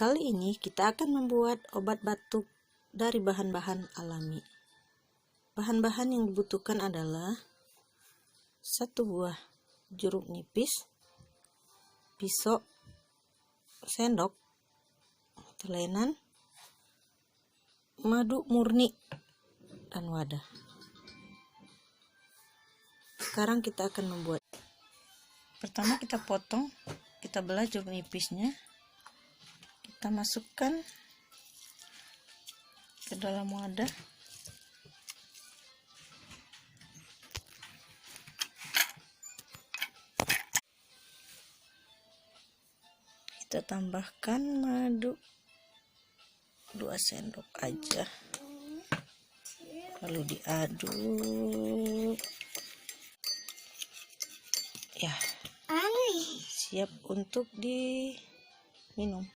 Kali ini kita akan membuat obat batuk dari bahan-bahan alami. Bahan-bahan yang dibutuhkan adalah 1 buah jeruk nipis, pisau, sendok, telenan, madu murni, dan wadah. Sekarang kita akan membuat. Pertama kita potong, kita belah jeruk nipisnya, kita masukkan ke dalam wadah. Kita tambahkan madu 2 sendok aja, lalu diaduk. Ya, siap untuk diminum.